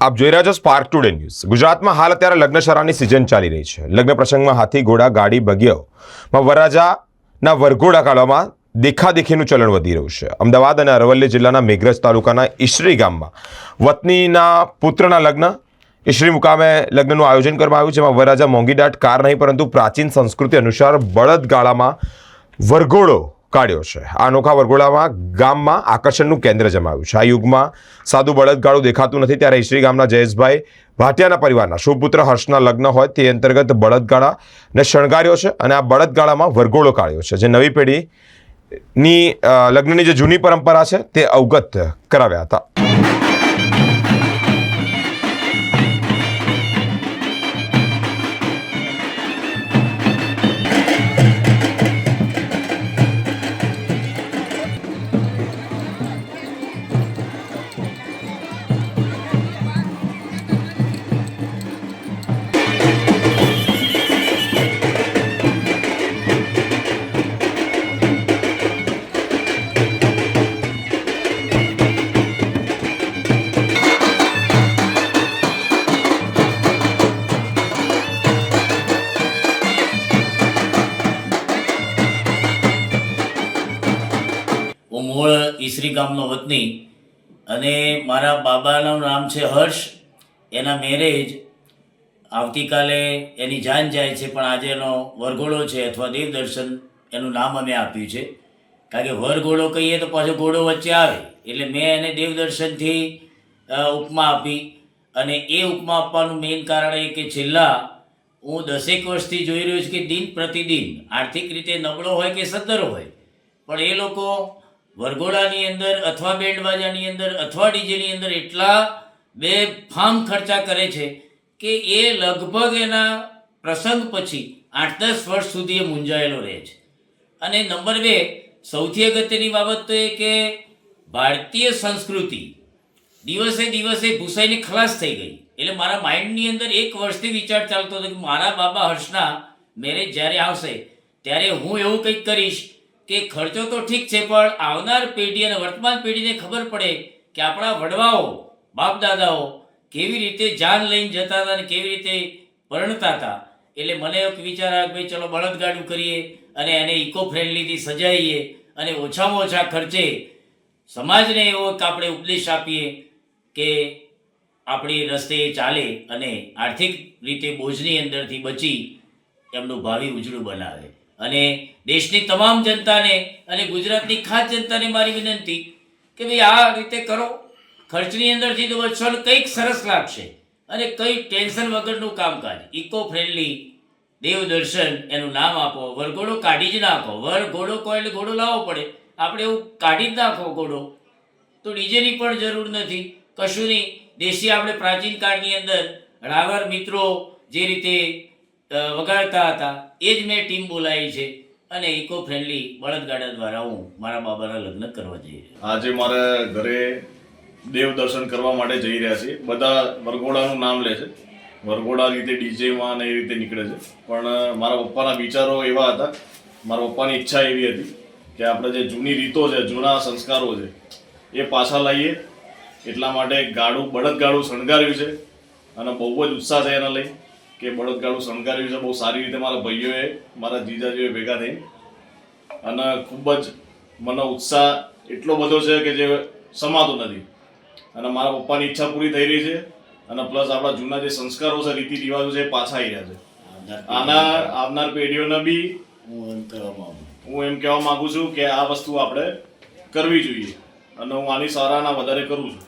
આપ જોઈ રહ્યા છો સ્પાર્ક ટુડે ન્યૂઝ। ગુજરાતમાં હાલ અત્યારે લગ્નશરાની સિઝન ચાલી રહી છે। લગ્ન પ્રસંગમાં હાથી, ઘોડા, ગાડી, બગીયાઓમાં વરરાજાના વરઘોડા કાઢવામાં દેખાદેખીનું ચલણ વધી રહ્યું છે। અમદાવાદ અને અરવલ્લી જિલ્લાના મેઘરજ તાલુકાના ઈસરી ગામમાં વતનીના પુત્રના લગ્ન ઈસરી મુકામે લગ્નનું આયોજન કરવામાં આવ્યું, જેમાં વરરાજા મોંઘીદાટ કાર નહીં પરંતુ પ્રાચીન સંસ્કૃતિ અનુસાર બળદગાડામાં વરઘોડો કાઢ્યો છે। આ અનોખા વરઘોડામાં ગામમાં આકર્ષણનું કેન્દ્ર જમાવ્યું છે। આ યુગમાં સાદું બળદગાડું દેખાતું નથી, ત્યારે ઈસરી ગામના જયેશભાઈ ભાટિયાના પરિવારના શુભપુત્ર હર્ષના લગ્ન હોય તે અંતર્ગત બળદગાડાને શણગાર્યો છે અને આ બળદગાડામાં વરઘોડો કાઢ્યો છે, જે નવી પેઢીની લગ્નની જે જૂની પરંપરા છે તે અવગત કરાવ્યા હતા। હું મૂળ ઈસરી ગામનો વતની અને મારા બાબાનું નામ છે હર્ષ। એના મેરેજ આવતીકાલે એની જાન જાય છે, પણ આજે એનો વરઘોડો છે અથવા દેવદર્શન એનું નામ અમે આપ્યું છે, કારણ કે વરઘોડો કહીએ તો પાછો ઘોડો વચ્ચે આવે, એટલે મેં એને દેવદર્શનથી ઉપમા આપી। અને એ ઉપમા આપવાનું મેઇન કારણ એ કે છેલ્લા હું 10 વર્ષથી જોઈ રહ્યો છું કે દિન પ્રતિદિન આર્થિક રીતે નબળો હોય કે સદ્ધર હોય, પણ એ લોકો વરઘોડાની અંદર અથવા બેન્ડબાજાની અંદર અથવા ડીજેની અંદર એટલા બેફામ ખર્ચા કરે છે કે એ લગભગ એના પ્રસંગ પછી 8-10 વર્ષ સુધી એ મૂંઝાયેલો રહે છે। અને નંબર 2, સૌથી અગત્યની બાબત તો એ કે ભારતીય સંસ્કૃતિ દિવસે દિવસે ભૂસાઈને ખલાસ થઈ ગઈ। એટલે મારા માઇન્ડની અંદર 1 વર્ષથી વિચાર ચાલતો હતો કે મારા બાબા હર્ષના મેરેજ જ્યારે આવશે ત્યારે હું એવું કંઈક કરીશ કે ખર્ચો તો ઠીક છે, પણ આવનાર પેઢી અને વર્તમાન પેઢીને ખબર પડે કે આપણા વડવાઓ બાપ દાદાઓ કેવી રીતે જાન લઈને જતા હતા અને કેવી રીતે પરણતા હતા। એટલે મને એક વિચાર આવ્યો કે ભાઈ ચલો બળદગાડું કરીએ અને એને ઇકો ફ્રેન્ડલીથી સજાવીએ અને ઓછામાં ઓછા ખર્ચે સમાજને એવો એક આપણે ઉપદેશ આપીએ કે આપણી રસ્તે ચાલે અને આર્થિક રીતે બોજની અંદરથી બચી એમનું ભાવિ ઉજળું બનાવે। અને દેશની તમામ જનતાને અને ગુજરાતની ખાસ જનતાને મારી વિનંતી કે ભાઈ આ રીતે કરો, ખર્ચની અંદરથી તો બચશો, કંઈક સરસ લાગશે અને કંઈ ટેન્શન વગરનું કામકાજ, ઇકો ફ્રેન્ડલી દેવદર્શન એનું નામ આપો, વરઘોડો કાઢી જ નાખો। વરઘોડો કહો એટલે ઘોડો લાવવો પડે, આપણે એવું કાઢી જ નાખો ઘોડો, તો ડીજેની પણ જરૂર નથી, કશું નહીં। દેશી આપણે પ્રાચીન કાળની અંદર રાવર મિત્રો જે રીતે વગાડતા હતા એ જ મેં ટીમ બોલાવી છે અને ઇકો ફ્રેન્ડલી બળદગાડા દ્વારા હું મારા બાબાના લગ્ન કરવા જઈ રહ્યો છું। આજે મારા ઘરે દેવ દર્શન કરવા માટે જઈ રહ્યા છીએ। બધા વરઘોડાનું નામ લે છે, વરઘોડા રીતે ડીજેમાં ને એ રીતે નીકળે છે, પણ મારા પપ્પાના વિચારો એવા હતા, મારા પપ્પાની ઈચ્છા એવી હતી કે આપણે જે જૂની રીતો છે, જૂના સંસ્કારો છે એ પાછા લાવીએ, એટલા માટે બળદગાડું શણગાર્યું છે અને બહુ જ ઉત્સાહ છે એને લઈ કે બળદગાડું શણગાર્યું છે। બહુ સારી રીતે મારા ભાઈઓએ, મારા જીજાજીઓએ ભેગા થઈ અને ખૂબ જ મને ઉત્સાહ એટલો બધો છે કે જે સમાતો નથી અને મારા પપ્પાની ઈચ્છા પૂરી થઈ રહી છે અને પ્લસ આપણા જૂના જે સંસ્કારો છે, રીતિ રિવાજો છે એ પાછા આવી રહ્યા છે। આના આવનાર પેઢીઓને બી હું એમ કહેવા માગું છું કે આ વસ્તુ આપણે કરવી જોઈએ અને હું આની સરાહના વધારે કરું છું।